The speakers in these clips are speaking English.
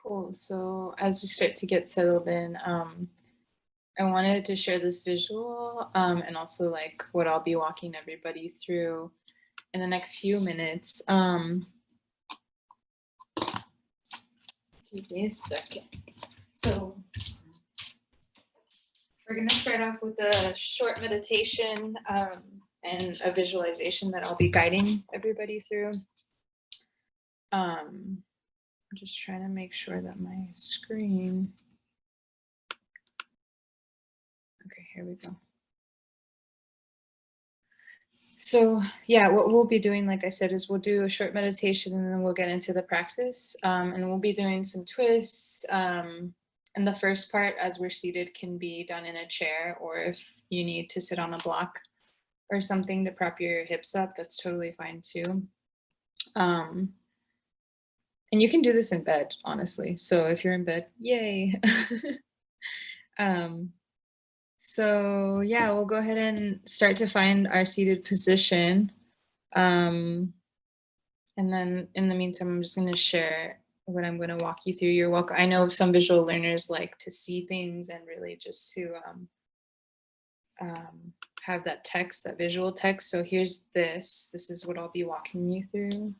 Cool. So as we start to get settled in, I wanted to share this visual and also like what I'll be walking everybody through in the next few minutes. Give me a second. So we're going to start off with a short meditation and a visualization that I'll be guiding everybody through. I'm just trying to make sure that my screen. Okay, here we go. So yeah, what we'll be doing, like I said, is we'll do a short meditation and then we'll get into the practice. And we'll be doing some twists. And the first part, as we're seated, can be done in a chair, or if you need to sit on a block or something to prop your hips up, that's totally fine too. And you can do this in bed, honestly. So if you're in bed, yay. So yeah, we'll go ahead and start to find our seated position. And then in the meantime, I'm just going to share what I'm going to walk you through. You're welcome. I know some visual learners like to see things and really just to have that text, that visual text. So here's this. This is what I'll be walking you through.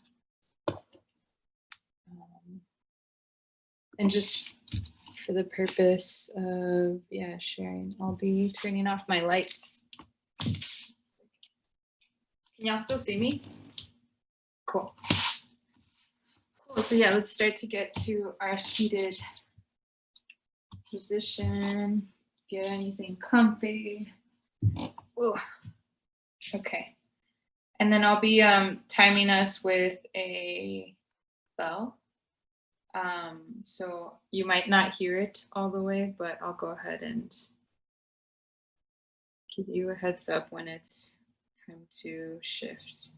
And just for the purpose of, sharing, I'll be turning off my lights. Can y'all still see me? Cool. Cool. So yeah, let's start to get to our seated position. Get anything comfy. Ooh. Okay. And then I'll be timing us with a bell. So you might not hear it all the way, but I'll go ahead and give you a heads up when it's time to shift.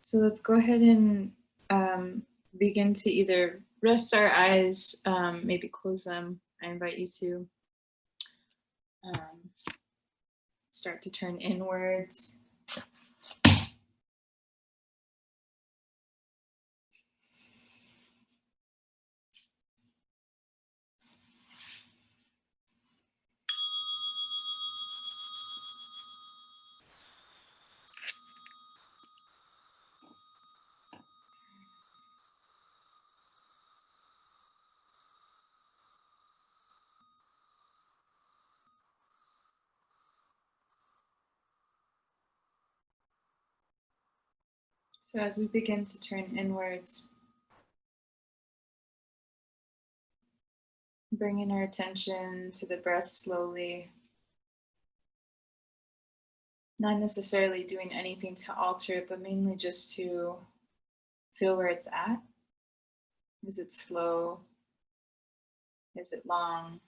So let's go ahead and begin to either rest our eyes, maybe close them. I invite you to start to turn inwards. So as we begin to turn inwards, bringing our attention to the breath slowly, not necessarily doing anything to alter it, but mainly just to feel where it's at. Is it slow? Is it long?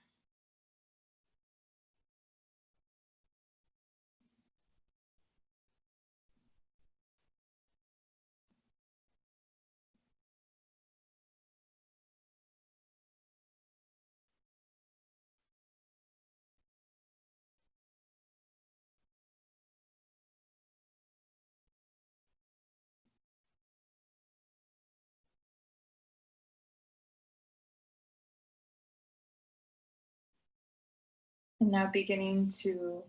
And now beginning to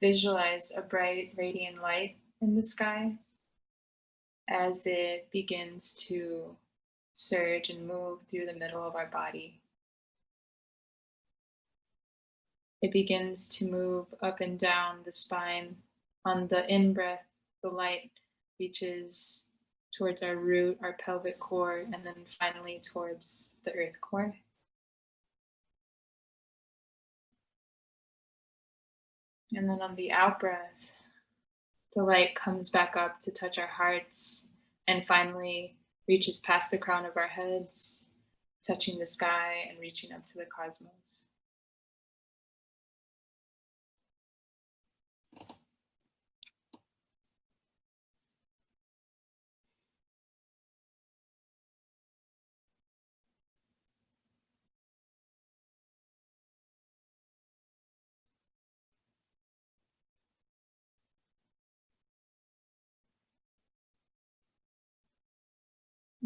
visualize a bright, radiant light in the sky as it begins to surge and move through the middle of our body. It begins to move up and down the spine. On the in-breath, the light reaches towards our root, our pelvic core, and then finally towards the earth core. And then on the out-breath, the light comes back up to touch our hearts and finally reaches past the crown of our heads, touching the sky and reaching up to the cosmos.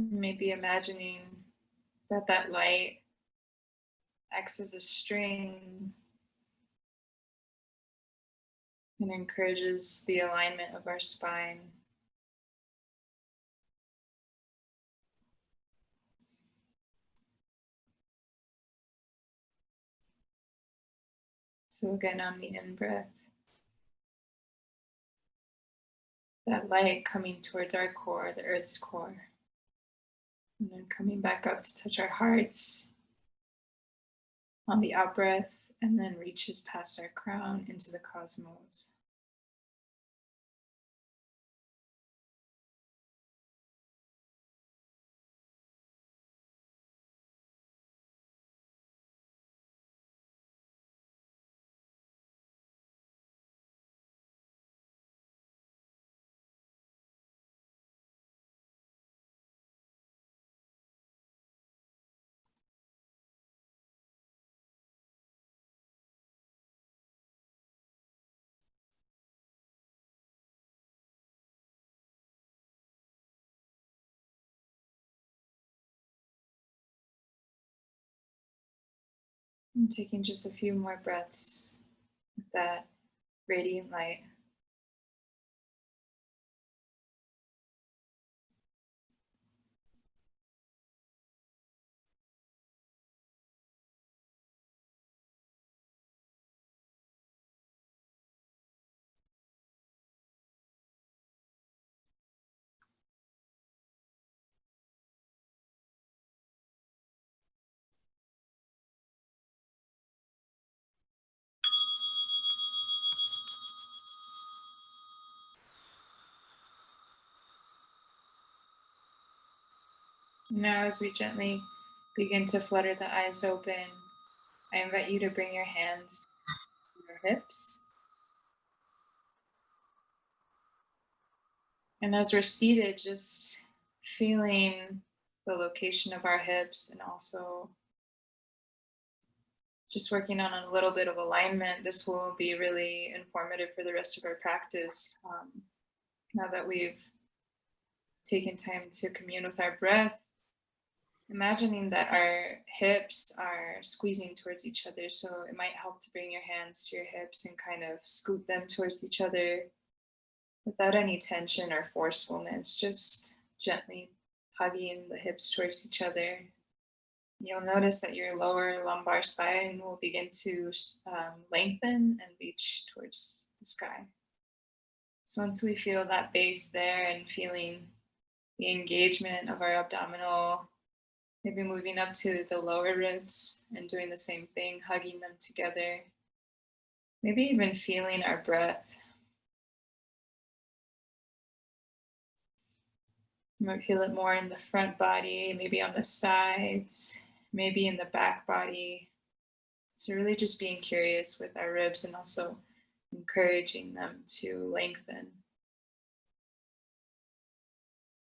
Maybe imagining that that light acts as a string and encourages the alignment of our spine. So again, on the in-breath, that light coming towards our core, the earth's core, and then coming back up to touch our hearts on the out-breath, and then reaches past our crown into the cosmos. I'm taking just a few more breaths with that radiant light. Now, as we gently begin to flutter the eyes open, I invite you to bring your hands to your hips. And as we're seated, just feeling the location of our hips and also just working on a little bit of alignment. This will be really informative for the rest of our practice. Now that we've taken time to commune with our breath, imagining that our hips are squeezing towards each other. So it might help to bring your hands to your hips and kind of scoot them towards each other without any tension or forcefulness, just gently hugging the hips towards each other. You'll notice that your lower lumbar spine will begin to lengthen and reach towards the sky. So once we feel that base there and feeling the engagement of our abdominal, maybe moving up to the lower ribs and doing the same thing, hugging them together. Maybe even feeling our breath. You might feel it more in the front body, maybe on the sides, maybe in the back body. So really just being curious with our ribs and also encouraging them to lengthen.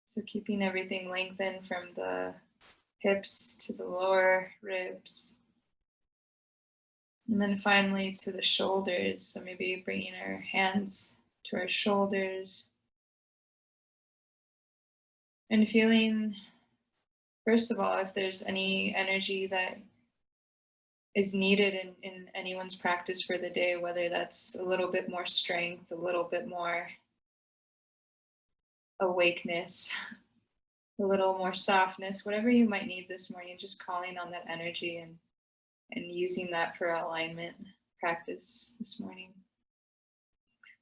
So keeping everything lengthened from the hips to the lower ribs. And then finally to the shoulders. So maybe bringing our hands to our shoulders. And feeling, first of all, if there's any energy that is needed in anyone's practice for the day, whether that's a little bit more strength, a little bit more awakeness, a little more softness, whatever you might need this morning, just calling on that energy and using that for alignment practice this morning.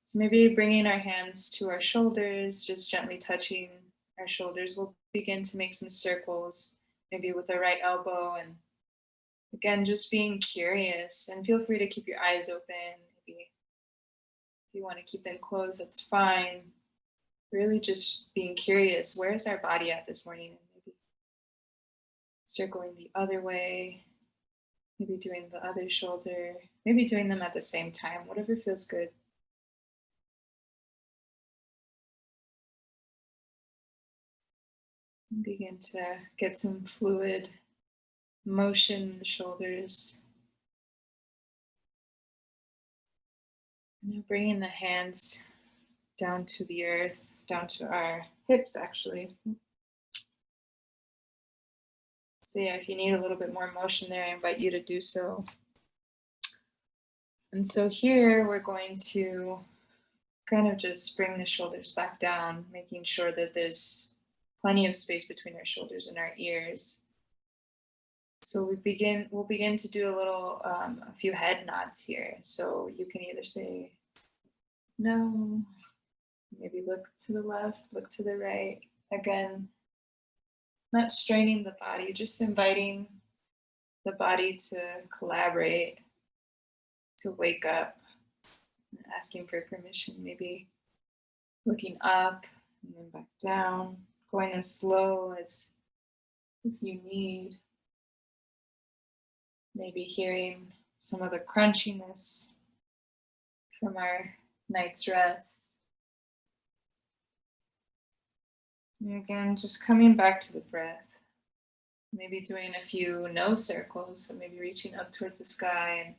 So maybe bringing our hands to our shoulders, just gently touching our shoulders. We'll begin to make some circles, maybe with the right elbow. And again, just being curious, and feel free to keep your eyes open. Maybe if you want to keep them closed, that's fine. Really just being curious, where's our body at this morning? And maybe circling the other way, maybe doing the other shoulder, maybe doing them at the same time, whatever feels good. And begin to get some fluid motion in the shoulders. And now bringing the hands down to the earth, down to our hips actually. So yeah, if you need a little bit more motion there, I invite you to do so. And so here we're going to kind of just bring the shoulders back down, making sure that there's plenty of space between our shoulders and our ears. So we'll begin to do a few head nods here. So you can either say no, maybe look to the left, look to the right. Again, not straining the body, just inviting the body to collaborate, to wake up, asking for permission, maybe looking up and then back down, going as slow as you need. Maybe hearing some of the crunchiness from our night's rest. And again, just coming back to the breath. Maybe doing a few no circles, so maybe reaching up towards the sky. And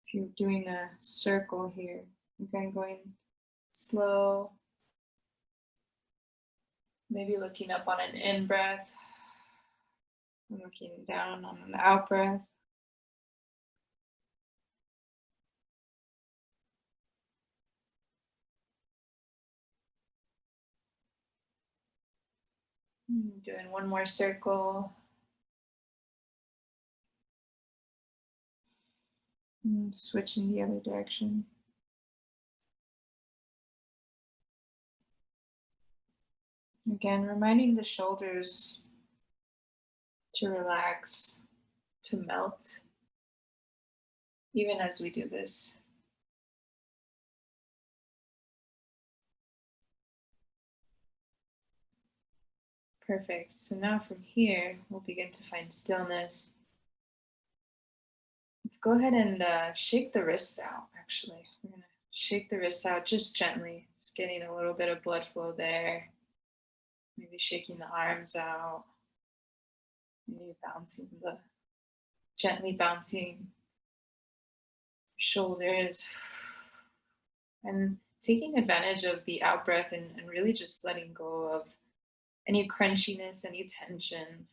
if you're doing a circle here, again, going slow. Maybe looking up on an in breath and looking down on an out breath. Doing one more circle. And switching the other direction. Again, reminding the shoulders to relax, to melt, even as we do this. Perfect. So now from here, we'll begin to find stillness. Let's go ahead and shake the wrists out, actually. We're going to shake the wrists out just gently, just getting a little bit of blood flow there. Maybe shaking the arms out. Maybe gently bouncing shoulders. And taking advantage of the out breath and really just letting go of any crunchiness, any tension.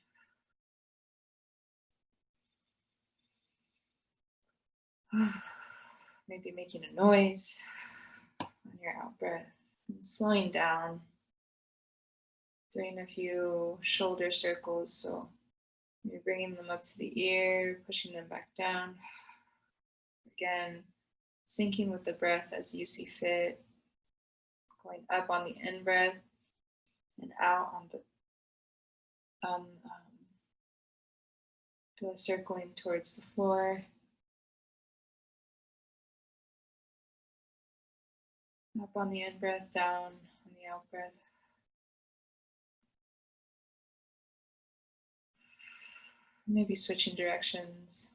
Maybe making a noise on your out breath and slowing down. Doing a few shoulder circles, so you're bringing them up to the ear, pushing them back down. Again, syncing with the breath as you see fit. Going up on the in breath and out on the circling towards the floor. Up on the in breath, down on the out breath. Maybe switching directions.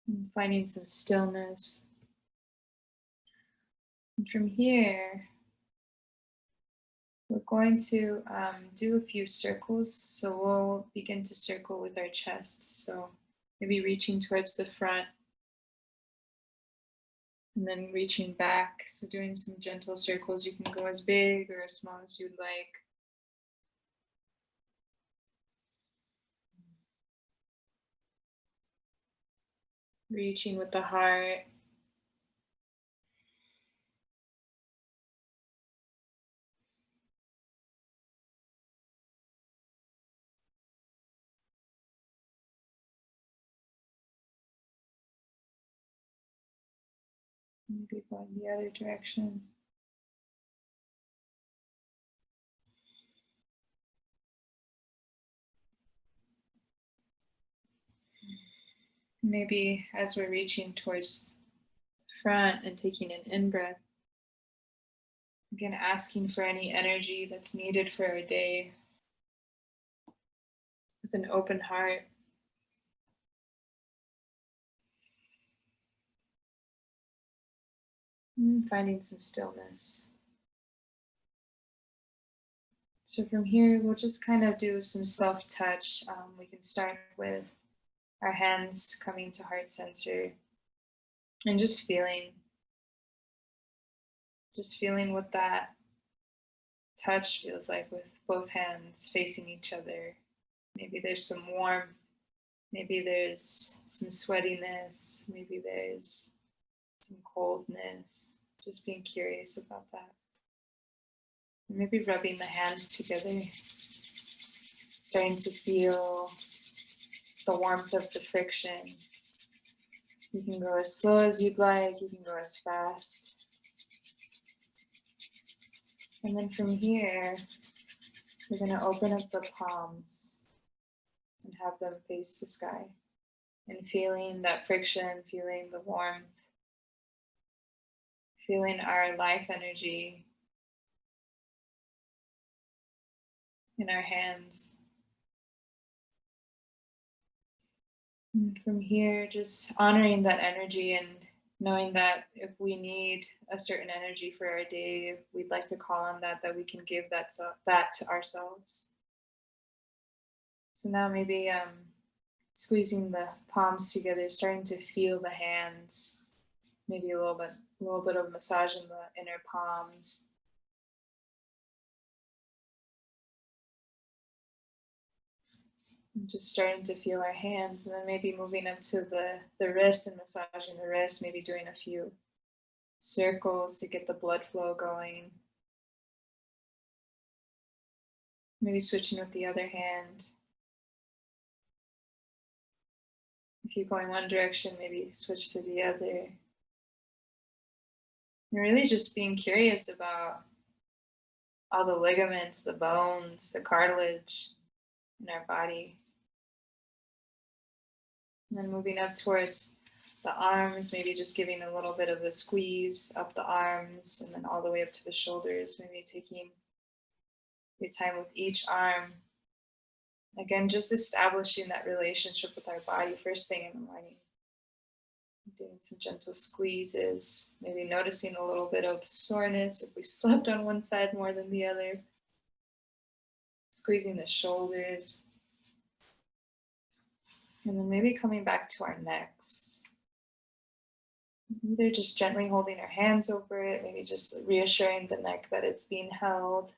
And finding some stillness. And from here, we're going to do a few circles. So we'll begin to circle with our chest. So maybe reaching towards the front and then reaching back. So doing some gentle circles. You can go as big or as small as you'd like. Reaching with the heart. Maybe going the other direction. Maybe as we're reaching towards the front and taking an in-breath, again, asking for any energy that's needed for our day with an open heart. And finding some stillness. So from here, we'll just kind of do some self-touch. We can start with our hands coming to heart center and just feeling what that touch feels like with both hands facing each other. Maybe there's some warmth, maybe there's some sweatiness, maybe there's some coldness. Just being curious about that. Maybe rubbing the hands together, starting to feel the warmth of the friction. You can go as slow as you'd like, you can go as fast. And then from here, we're going to open up the palms and have them face the sky. And feeling that friction, feeling the warmth, feeling our life energy in our hands. And from here, just honoring that energy and knowing that if we need a certain energy for our day, if we'd like to call on that, that we can give that to ourselves. So now maybe squeezing the palms together, starting to feel the hands, maybe a little bit of massage in the inner palms. And just starting to feel our hands, and then maybe moving up to the wrist and massaging the wrist, maybe doing a few circles to get the blood flow going. Maybe switching with the other hand. If you're going one direction, maybe switch to the other. And really just being curious about all the ligaments, the bones, the cartilage in our body. And then moving up towards the arms, maybe just giving a little bit of a squeeze up the arms and then all the way up to the shoulders. Maybe taking your time with each arm. Again, just establishing that relationship with our body first thing in the morning. Doing some gentle squeezes, maybe noticing a little bit of soreness if we slept on one side more than the other. Squeezing the shoulders. And then maybe coming back to our necks. Either just gently holding our hands over it, maybe just reassuring the neck that it's being held.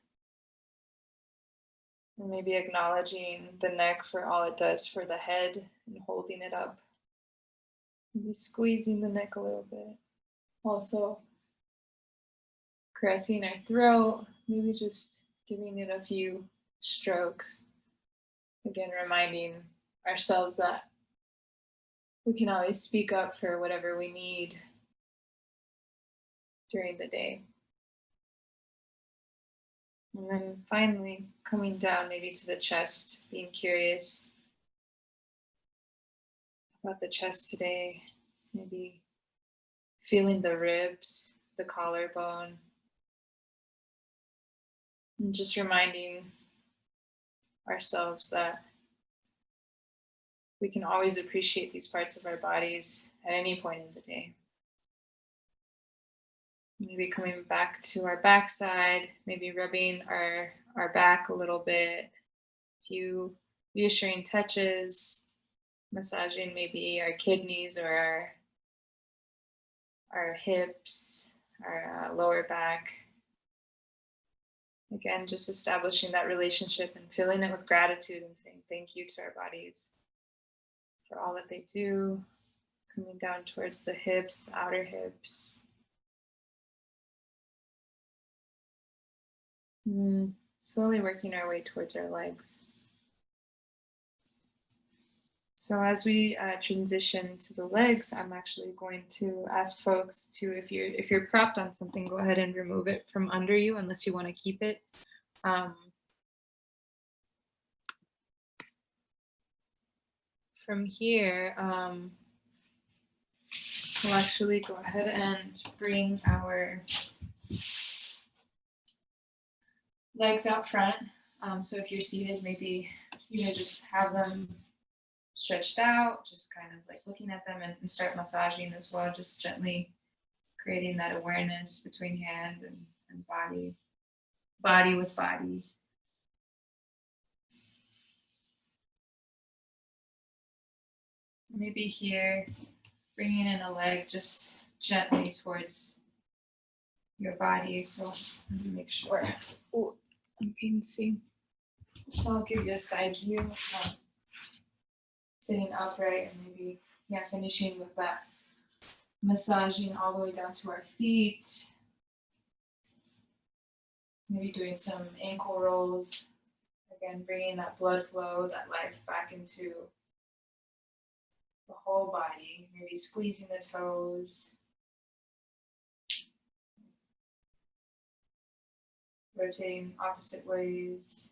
And maybe acknowledging the neck for all it does for the head and holding it up. Maybe squeezing the neck a little bit. Also caressing our throat, maybe just giving it a few strokes. Again, reminding ourselves that we can always speak up for whatever we need during the day. And then finally coming down maybe to the chest, being curious about the chest today, maybe feeling the ribs, the collarbone, and just reminding ourselves that we can always appreciate these parts of our bodies at any point in the day. Maybe coming back to our backside, maybe rubbing our back a little bit, a few reassuring touches, massaging maybe our kidneys or our hips, our lower back. Again, just establishing that relationship and filling it with gratitude and saying thank you to our bodies for all that they do. Coming down towards the hips, the outer hips. Slowly working our way towards our legs. So as we transition to the legs, I'm actually going to ask folks to, if you're propped on something, go ahead and remove it from under you unless you want to keep it. From here, we'll actually go ahead and bring our legs out front. So if you're seated, maybe you can just have them stretched out, just kind of like looking at them and start massaging as well, just gently creating that awareness between hand and body, body with body. Maybe here, bringing in a leg just gently towards your body. So let me make sure. Oh, you can see. So I'll give you a side view. Sitting upright and maybe, finishing with that massaging all the way down to our feet. Maybe doing some ankle rolls. Again, bringing that blood flow, that life back into the whole body. Maybe squeezing the toes. Rotating opposite ways.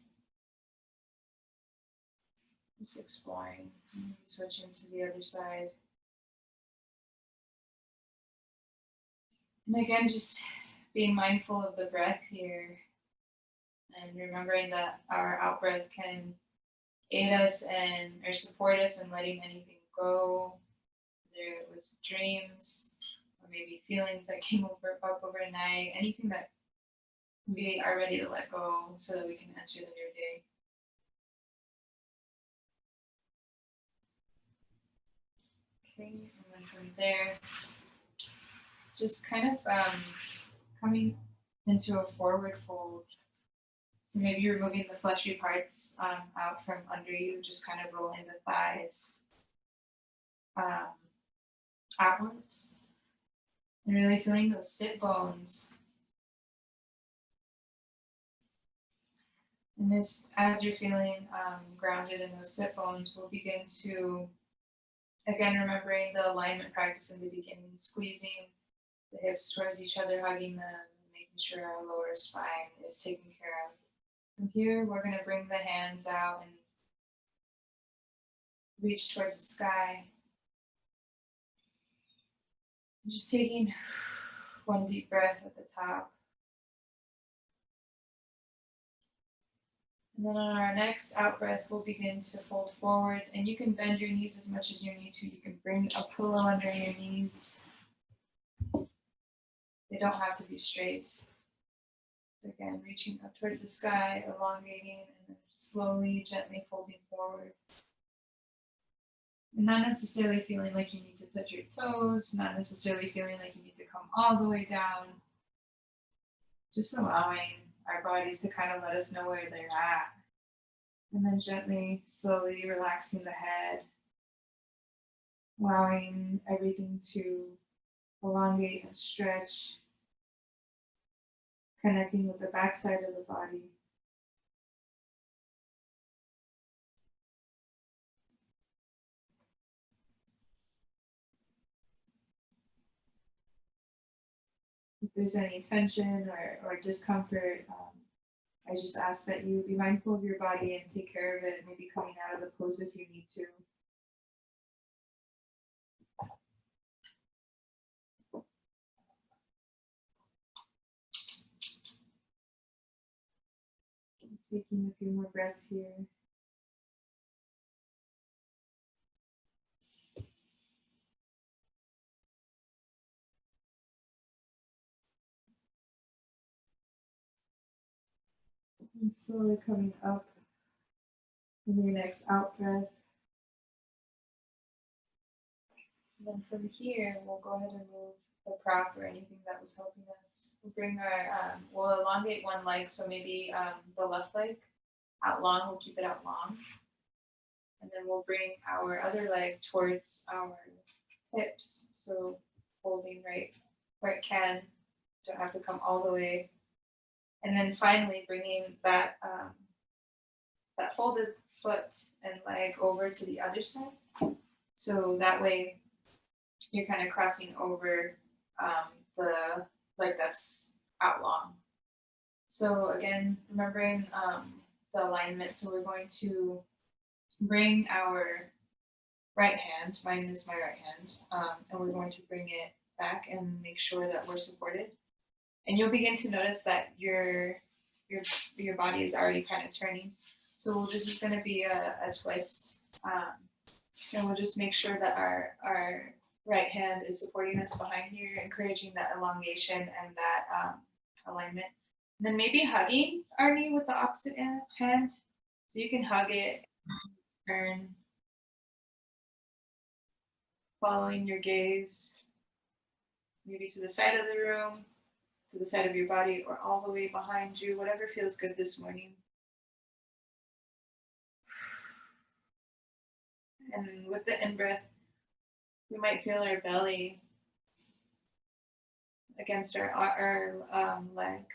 Just exploring. Maybe switching to the other side. And again, just being mindful of the breath here and remembering that our out breath can aid us and or support us in letting anything go, whether it was dreams or maybe feelings that came up overnight, anything that we are ready to let go so that we can enter the new day. Okay, and then from there, just kind of coming into a forward fold. So maybe you're moving the fleshy parts out from under you, just kind of rolling the thighs outwards. And really feeling those sit bones. And this, as you're feeling grounded in those sit bones, we'll begin to, again, remembering the alignment practice in the beginning, squeezing the hips towards each other, hugging them, making sure our lower spine is taken care of. From here, we're going to bring the hands out and reach towards the sky. Just taking one deep breath at the top. And then on our next out breath, we'll begin to fold forward. And you can bend your knees as much as you need to. You can bring a pillow under your knees. They don't have to be straight. Again, reaching up towards the sky, elongating, and then slowly, gently folding forward. And not necessarily feeling like you need to touch your toes, not necessarily feeling like you need to come all the way down. Just allowing our bodies to kind of let us know where they're at. And then gently, slowly relaxing the head, allowing everything to elongate and stretch. Connecting with the backside of the body. If there's any tension or discomfort, I just ask that you be mindful of your body and take care of it, maybe coming out of the pose if you need to. Just taking a few more breaths here. And slowly coming up in your next out breath. And then from here, we'll go ahead and move the prop or anything that was helping us. We'll bring our, we'll elongate one leg, so maybe the left leg out long, we'll keep it out long. And then we'll bring our other leg towards our hips. So holding right where it can, don't have to come all the way. And then finally bringing that, that folded foot and leg over to the other side. So that way you're kind of crossing over the leg that's out long. So again, remembering the alignment. So we're going to bring our right hand, mine is my right hand, and we're going to bring it back and make sure that we're supported. And you'll begin to notice that your body is already kind of turning. So this is going to be a twist. And we'll just make sure that our right hand is supporting us behind here, encouraging that elongation and that alignment. And then maybe hugging our knee with the opposite hand. So you can hug it, turn. following your gaze, maybe to the side of the room, to the side of your body, or all the way behind you, whatever feels good this morning. And with the in-breath, we might feel our belly against our leg.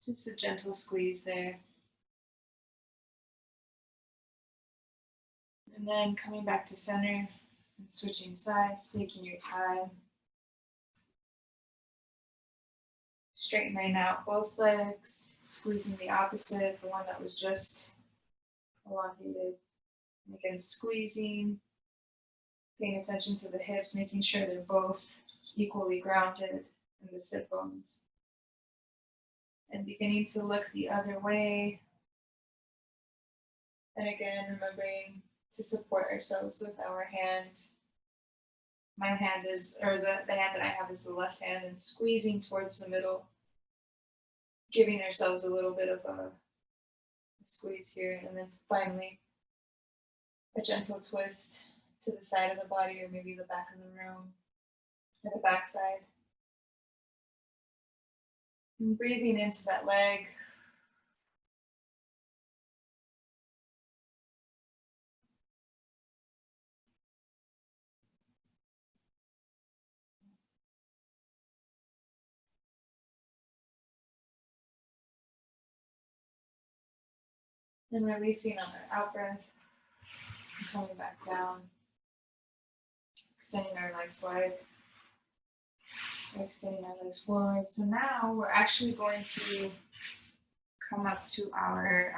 Just a gentle squeeze there. And then coming back to center and switching sides, taking your time. Straightening out both legs, squeezing the opposite, the one that was just elongated. And again, squeezing, paying attention to the hips, making sure they're both equally grounded in the sit bones. And beginning to look the other way. And again, remembering to support ourselves with our hand. My hand is, or the hand that I have is the left hand, and squeezing towards the middle, giving ourselves a little bit of a squeeze here, and then finally a gentle twist to the side of the body, or maybe the back of the room, or the back side. And breathing into that leg. And releasing on our out breath, coming back down, extending our legs wide, extending our legs forward. So now we're actually going to come up to our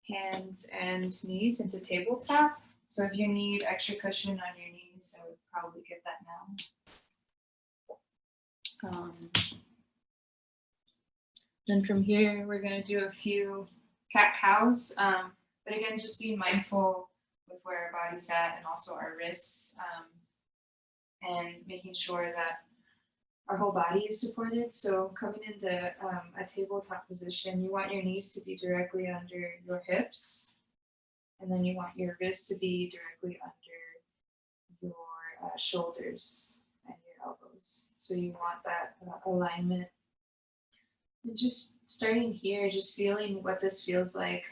hands and knees into tabletop. So if you need extra cushion on your knees, I would probably get that now. Then from here, we're going to do a few cat-cows, but again, just being mindful with where our body's at and also our wrists, and making sure that our whole body is supported. So coming into a tabletop position, you want your knees to be directly under your hips, and then you want your wrists to be directly under your shoulders and your elbows. So you want that alignment. And just starting here, just feeling what this feels like,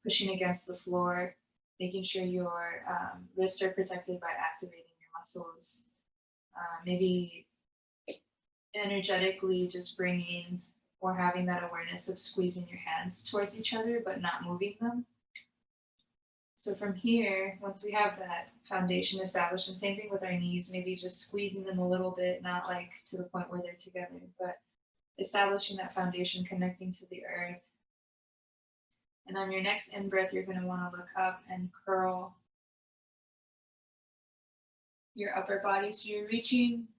pushing against the floor, making sure your wrists are protected by activating your muscles. Maybe energetically just bringing or having that awareness of squeezing your hands towards each other, but not moving them. So from here, once we have that foundation established, and same thing with our knees, maybe just squeezing them a little bit, not like to the point where they're together, but establishing that foundation, connecting to the earth. And on your next in-breath, you're going to want to look up and curl your upper body. So you're reaching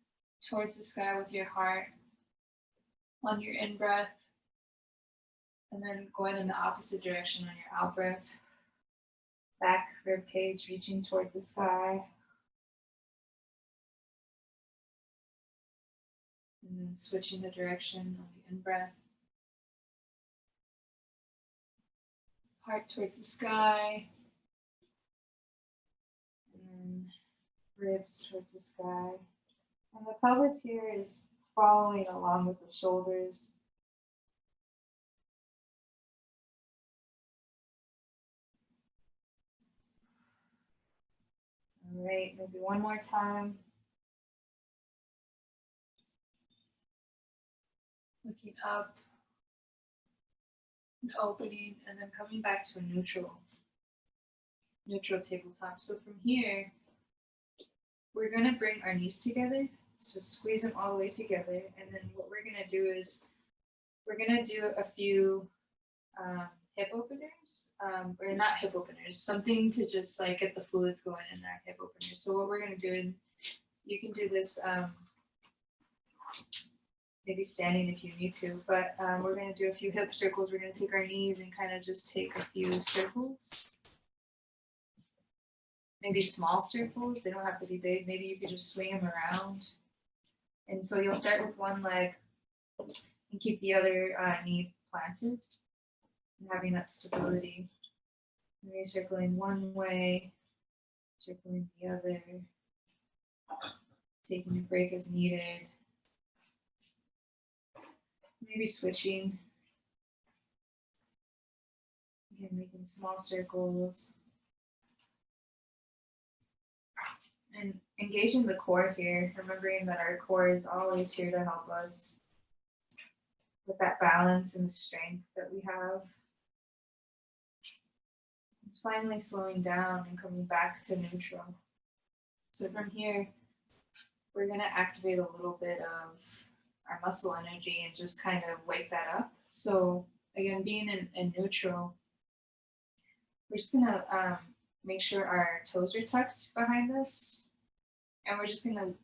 towards the sky with your heart on your in-breath, and then going in the opposite direction on your out-breath. Back rib cage reaching towards the sky. And then switching the direction on the in-breath. Heart towards the sky. And then ribs towards the sky. And the pelvis here is following along with the shoulders. All right, maybe one more time. Looking up and opening, and then coming back to a neutral tabletop. So from here, we're going to bring our knees together. So squeeze them all the way together. And then what we're going to do is we're going to do a few hip openers, or not hip openers, something to just like get the fluids going in our hip openers. So what we're going to do, and you can do this maybe standing if you need to, but we're going to do a few hip circles. We're going to take our knees and kind of just take a few circles. Maybe small circles, they don't have to be big. Maybe you could just swing them around. And so you'll start with one leg and keep the other knee planted, and having that stability. Maybe circling one way, circling the other, taking a break as needed. Maybe switching. Again, making small circles. And engaging the core here, remembering that our core is always here to help us with that balance and the strength that we have. And finally slowing down and coming back to neutral. So from here, we're going to activate a little bit of our muscle energy and just kind of wake that up. So again, being in neutral, we're just going to make sure our toes are tucked behind us. And we're just going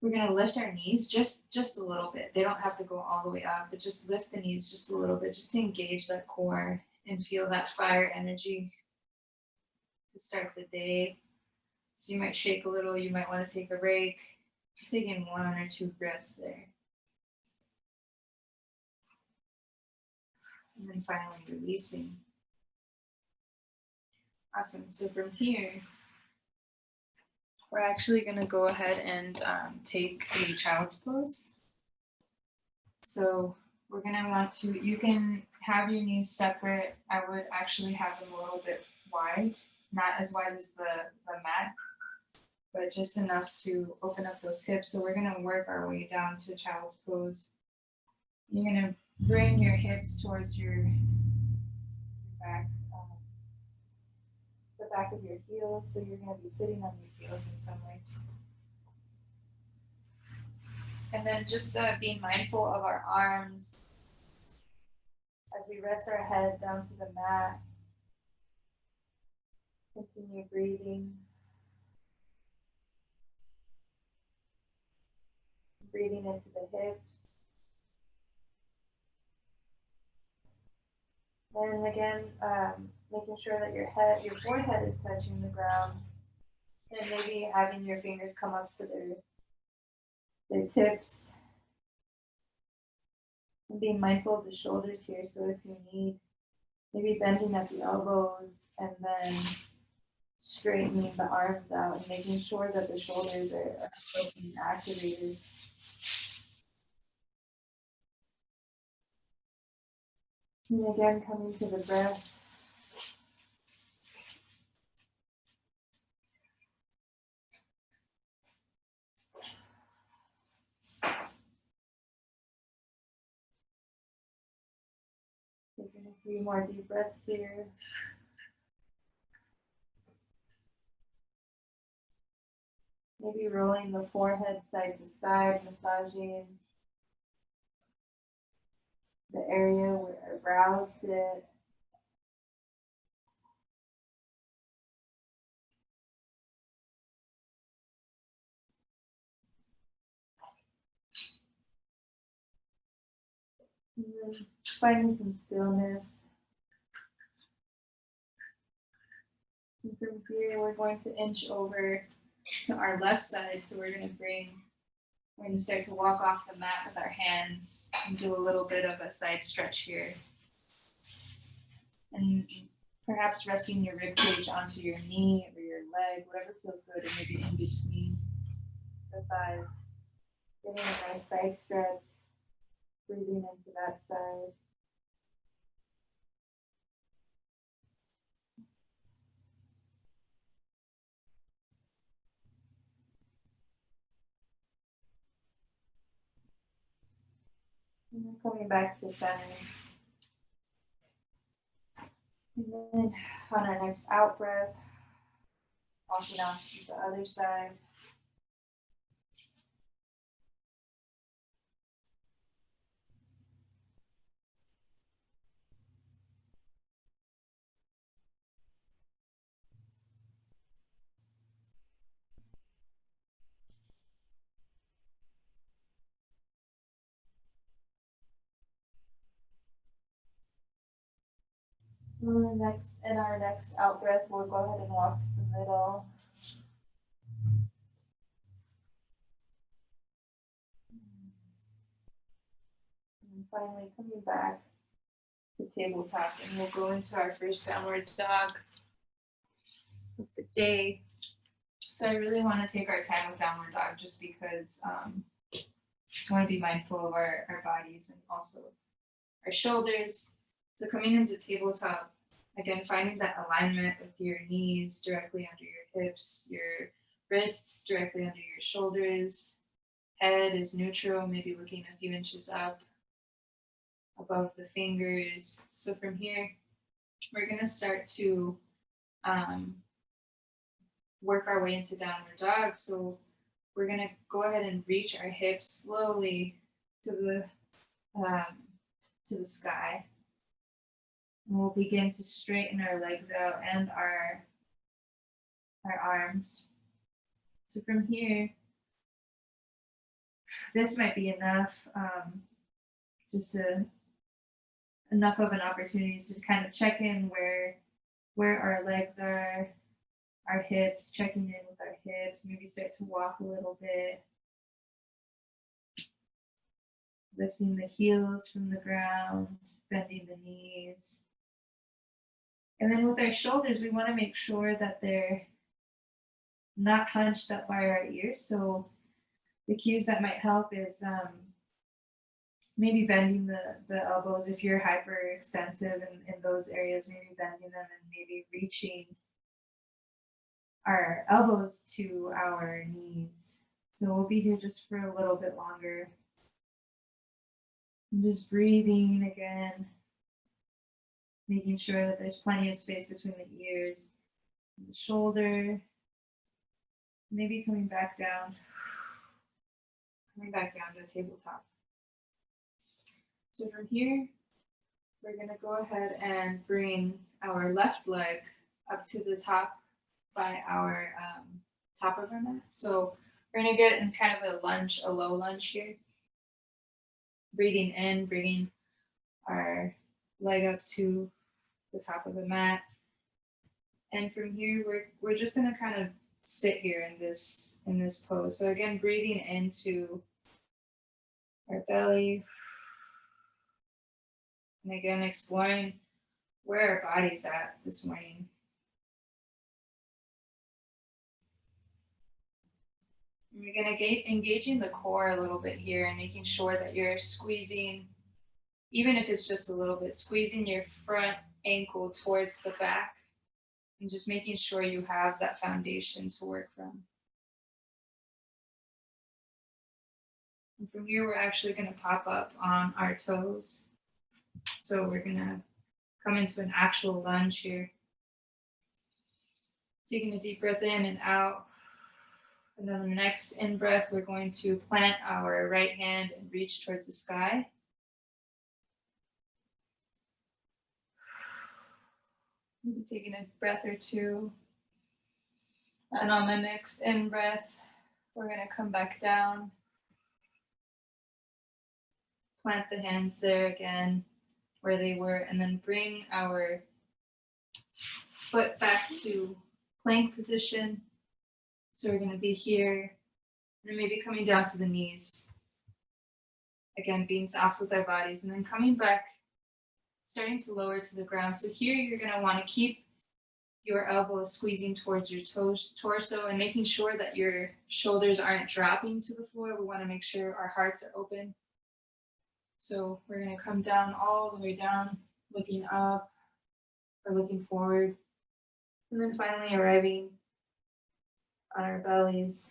to lift our knees just a little bit. They don't have to go all the way up, but just lift the knees just a little bit, just to engage that core and feel that fire energy to start the day. So you might shake a little, you might want to take a break. Just taking 1 or 2 breaths there. And then finally releasing. Awesome. So from here, we're actually going to go ahead and take a child's pose. So we're going to want to, you can have your knees separate. I would actually have them a little bit wide, not as wide as the mat, but just enough to open up those hips. So we're going to work our way down to child's pose. You're going to bring your hips towards your back, the back of your heels. So you're going to be sitting on your heels in some ways. And then just being mindful of our arms as we rest our head down to the mat. Continue breathing. Breathing into the hips. And again, making sure that your forehead is touching the ground. And maybe having your fingers come up to their tips. And being mindful of the shoulders here. So if you need, maybe bending at the elbows and then straightening the arms out and making sure that the shoulders are being activated. And again, coming to the breath. Taking a few more deep breaths here. Maybe rolling the forehead side to side, massaging the area where our brows sit. And then finding some stillness. And from here, we're going to inch over to our left side. So we're going to start to walk off the mat with our hands and do a little bit of a side stretch here. And perhaps resting your rib cage onto your knee or your leg, whatever feels good, and maybe in between the thighs. Getting a nice side stretch, breathing into that side. And then coming back to center. And then on our next out breath, walking off to the other side. In our next out breath, we'll go ahead and walk to the middle. And finally coming back the tabletop, and we'll go into our first downward dog of the day. So I really want to take our time with downward dog just because I want to be mindful of our bodies and also our shoulders. So coming into tabletop, again, finding that alignment with your knees directly under your hips, your wrists directly under your shoulders, head is neutral, maybe looking a few inches up above the fingers. So from here, we're going to start to work our way into downward dog. So we're going to go ahead and reach our hips slowly to the sky. And we'll begin to straighten our legs out and our arms. So from here, this might be enough, enough of an opportunity to kind of check in where our legs are, our hips, checking in with our hips, maybe start to walk a little bit, lifting the heels from the ground, bending the knees. And then with our shoulders, we want to make sure that they're not hunched up by our ears. So the cues that might help is maybe bending the elbows if you're hyperextensive in those areas, maybe bending them and maybe reaching our elbows to our knees. So we'll be here just for a little bit longer. And just breathing again, making sure that there's plenty of space between the ears and the shoulder. Maybe coming back down to the tabletop. So from here, we're going to go ahead and bring our left leg up to the top by our top of our mat. So we're going to get in kind of a low lunge here. Breathing in, bringing our leg up to the top of the mat. And from here, we're just going to kind of sit here in this pose. So again, breathing into our belly. And again, exploring where our body's at this morning. And you're going to engaging the core a little bit here and making sure that you're squeezing, even if it's just a little bit, squeezing your front ankle towards the back and just making sure you have that foundation to work from. And from here, we're actually going to pop up on our toes. So we're going to come into an actual lunge here. Taking a deep breath in and out. And then the next in breath, we're going to plant our right hand and reach towards the sky. Maybe taking a breath or two. And on the next in breath, we're going to come back down. Plant the hands there again where they were, and then bring our foot back to plank position. So we're going to be here, and then maybe coming down to the knees. Again, being soft with our bodies, and then coming back, starting to lower to the ground. So here you're going to want to keep your elbows squeezing towards your torso and making sure that your shoulders aren't dropping to the floor. We want to make sure our hearts are open. So we're going to come down all the way down, looking up or looking forward. And then finally arriving on our bellies.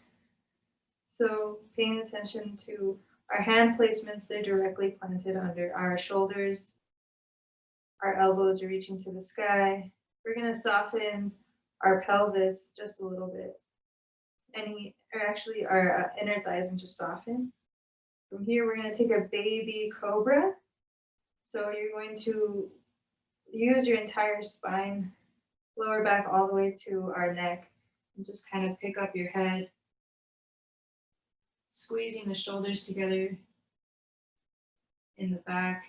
So paying attention to our hand placements, they're directly planted under our shoulders. Our elbows are reaching to the sky. We're going to soften our pelvis just a little bit. Our inner thighs, and just soften. From here, we're going to take a baby cobra. So you're going to use your entire spine, lower back all the way to our neck, and just kind of pick up your head, squeezing the shoulders together in the back,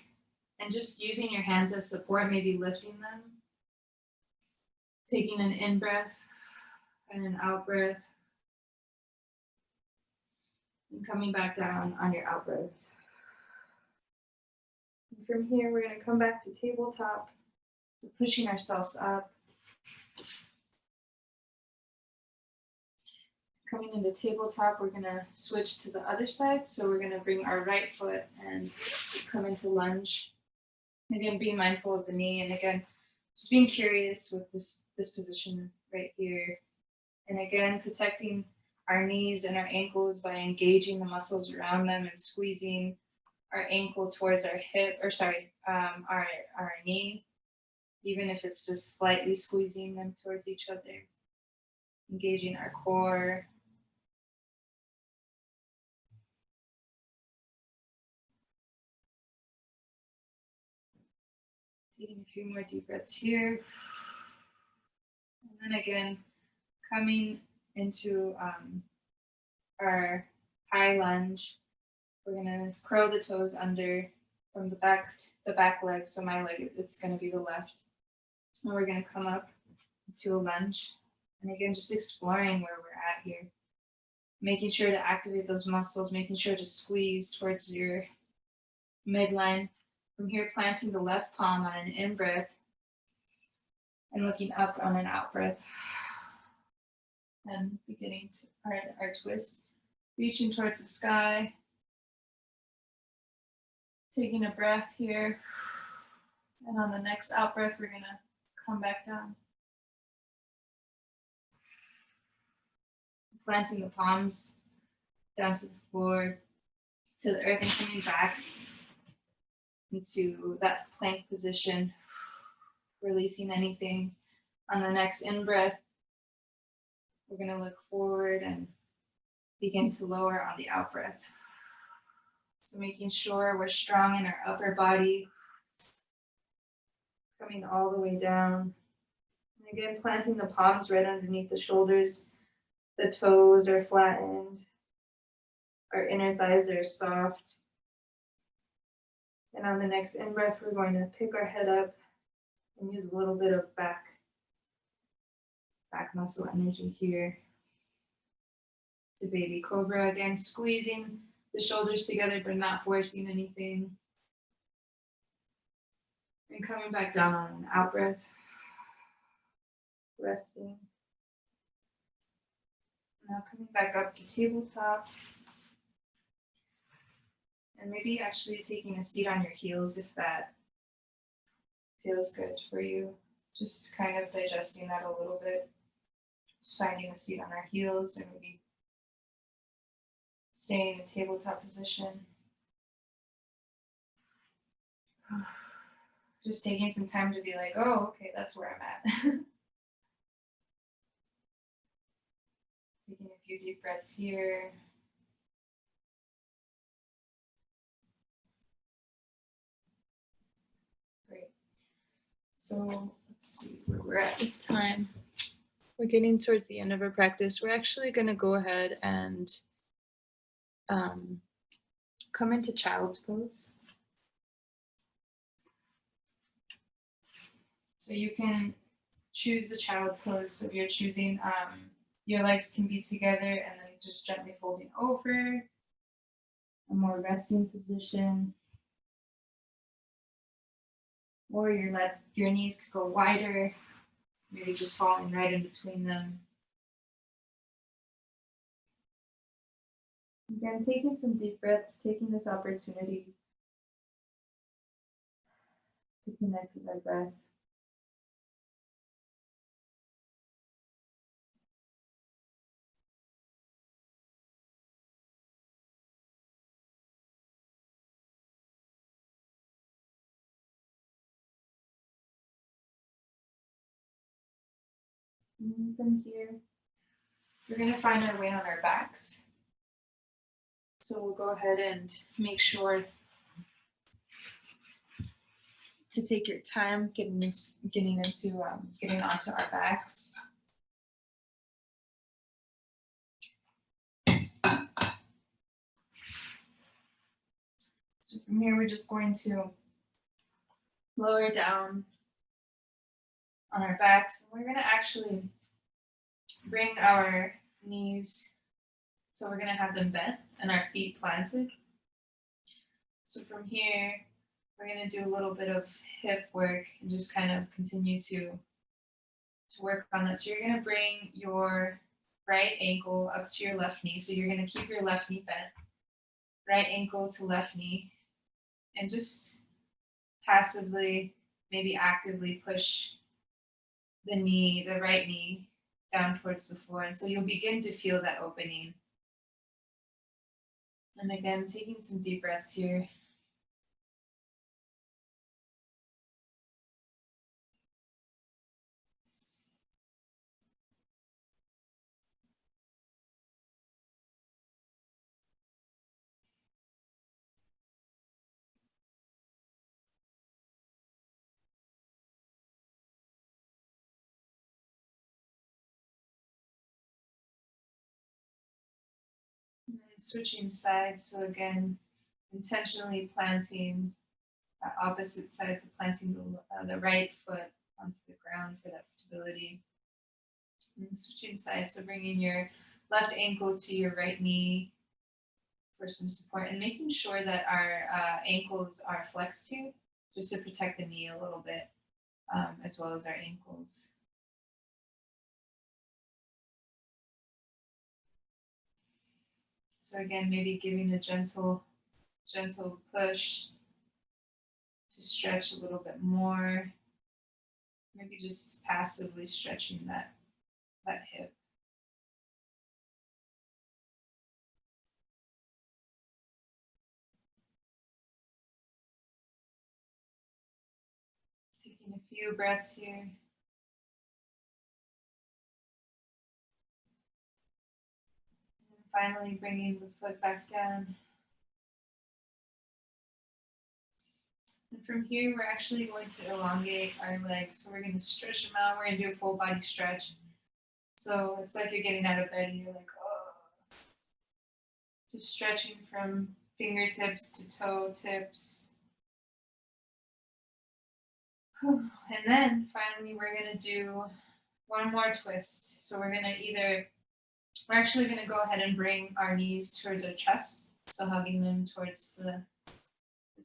and just using your hands as support, maybe lifting them. Taking an in breath and an out breath. And coming back down on your out breath. And from here, we're going to come back to tabletop, so pushing ourselves up. Coming into tabletop, we're going to switch to the other side. So we're going to bring our right foot and come into lunge. Again, being mindful of the knee, and again, just being curious with this position right here. And again, protecting our knees and our ankles by engaging the muscles around them and squeezing our ankle towards our hip, or sorry, our knee, even if it's just slightly squeezing them towards each other. Engaging our core. Taking a few more deep breaths here. And then again, coming into our high lunge. We're gonna curl the toes under from the back leg. So my leg, it's gonna be the left. And we're gonna come up into a lunge. And again, just exploring where we're at here. Making sure to activate those muscles, making sure to squeeze towards your midline. From here, planting the left palm on an in-breath and looking up on an out-breath. And beginning to our twist. Reaching towards the sky. Taking a breath here. And on the next out-breath, we're gonna come back down. Planting the palms down to the floor, to the earth, and coming back into that plank position, releasing anything. On the next in-breath, we're going to look forward and begin to lower on the out-breath. So making sure we're strong in our upper body, coming all the way down. And again, planting the palms right underneath the shoulders. The toes are flattened. Our inner thighs are soft. And on the next in-breath, we're going to pick our head up and use a little bit of back muscle energy here. To baby cobra, again, squeezing the shoulders together, but not forcing anything. And coming back down on an out-breath. Resting. Now coming back up to tabletop. And maybe actually taking a seat on your heels if that feels good for you. Just kind of digesting that a little bit. Just finding a seat on our heels, or maybe staying in a tabletop position. Just taking some time to be like, oh, okay, that's where I'm at. Taking a few deep breaths here. Great. So let's see where we're at with time. We're getting towards the end of our practice. We're actually going to go ahead and come into child's pose. So you can choose the child pose of your choosing. Your legs can be together and then just gently folding over. A more resting position. Or your knees could go wider, maybe just falling right in between them. Again, taking some deep breaths, taking this opportunity to connect with our breath. And from here, we're going to find our way on our backs. So we'll go ahead and make sure to take your time getting onto our backs. So from here, we're just going to lower down on our backs. We're going to actually bring our knees, so we're going to have them bent and our feet planted. So from here, we're going to do a little bit of hip work and just kind of continue to work on that. So you're going to bring your right ankle up to your left knee. So you're going to keep your left knee bent, right ankle to left knee, and just passively, maybe actively push the right knee down towards the floor. And so you'll begin to feel that opening. And again, taking some deep breaths here. And then switching sides. So again, intentionally planting opposite side, planting the right foot onto the ground for that stability. And switching sides, so bringing your left ankle to your right knee for some support, and making sure that our ankles are flexed here, just to protect the knee a little bit, as well as our ankles. So again, maybe giving a gentle push to stretch a little bit more. Maybe just passively stretching that hip. Taking a few breaths here. And finally bringing the foot back down. And from here, we're actually going to elongate our legs. So we're going to stretch them out. We're going to do a full body stretch. So it's like you're getting out of bed and you're like, oh. Just stretching from fingertips to toe tips. And then finally, we're going to do one more twist. So we're actually going to go ahead and bring our knees towards our chest. So hugging them towards the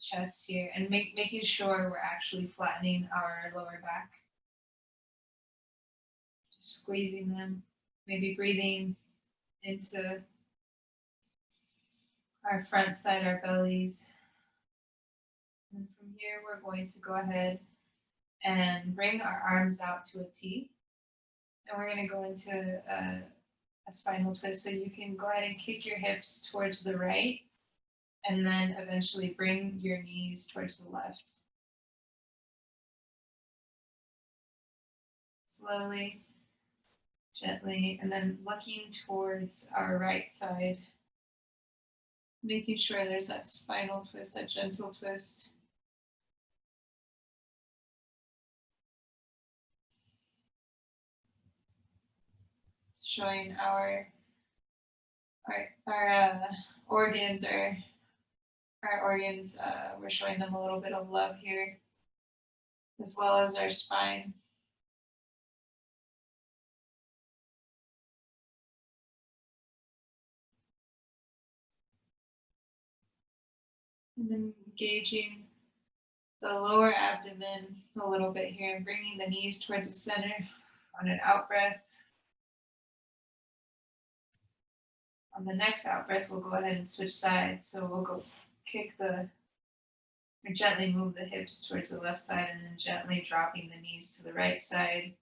chest here, and making sure we're actually flattening our lower back. Just squeezing them, maybe breathing into our front side, our bellies. And from here, we're going to go ahead and bring our arms out to a T. And we're going to go into a spinal twist. So you can go ahead and kick your hips towards the right, and then eventually bring your knees towards the left. Slowly, gently, and then looking towards our right side, making sure there's that spinal twist, that gentle twist. Showing our organs, we're showing them a little bit of love here, as well as our spine. And then engaging the lower abdomen a little bit here, and bringing the knees towards the center on an out breath. On the next out breath, we'll go ahead and switch sides. So we'll go or gently move the hips towards the left side, and then gently dropping the knees to the right side.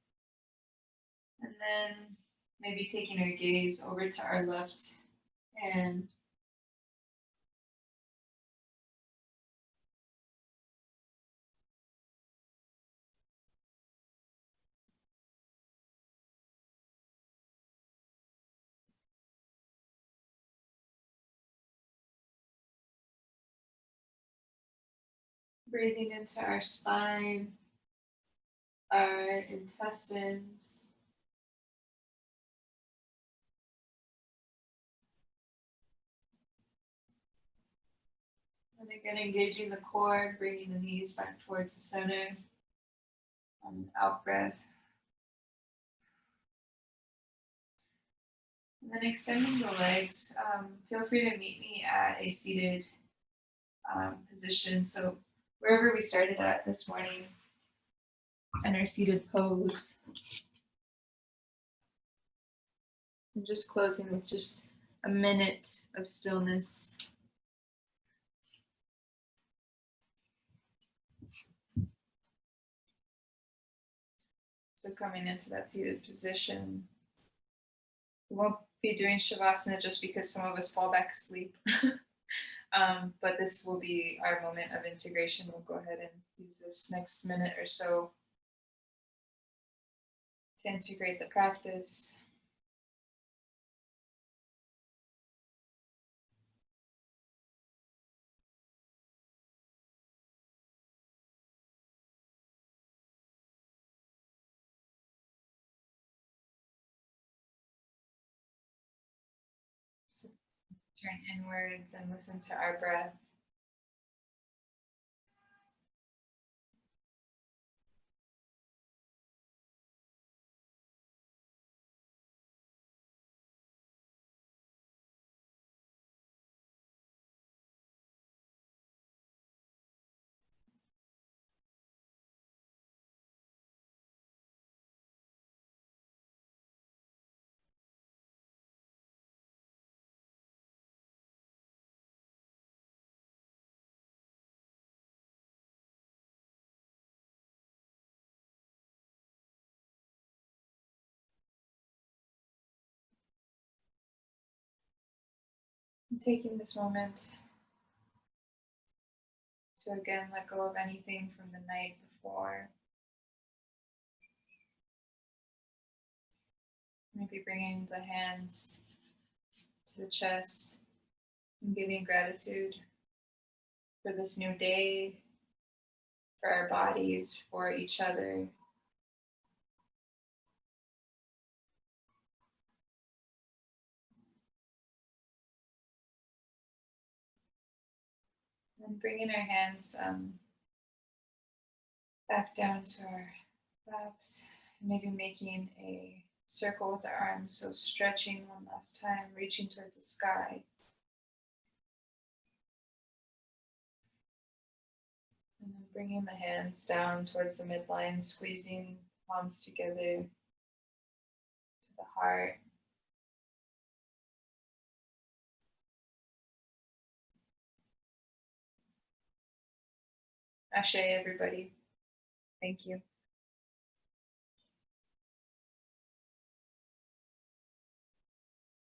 And then maybe taking our gaze over to our left hand. Breathing into our spine, our intestines. And again, engaging the core, bringing the knees back towards the center on an out breath. And then extending the legs. Feel free to meet me at a seated position. So wherever we started at this morning in our seated pose. And just closing with just a minute of stillness. So coming into that seated position. We won't be doing Shavasana just because some of us fall back asleep. But this will be our moment of integration. We'll go ahead and use this next minute or so to integrate the practice. So turn inwards and listen to our breath. And taking this moment to again let go of anything from the night before. Maybe bringing the hands to the chest and giving gratitude for this new day, for our bodies, for each other. And bringing our hands back down to our laps, maybe making a circle with our arms, so stretching one last time, reaching towards the sky. And then bringing the hands down towards the midline, squeezing palms together to the heart. Ashe, everybody. Thank you.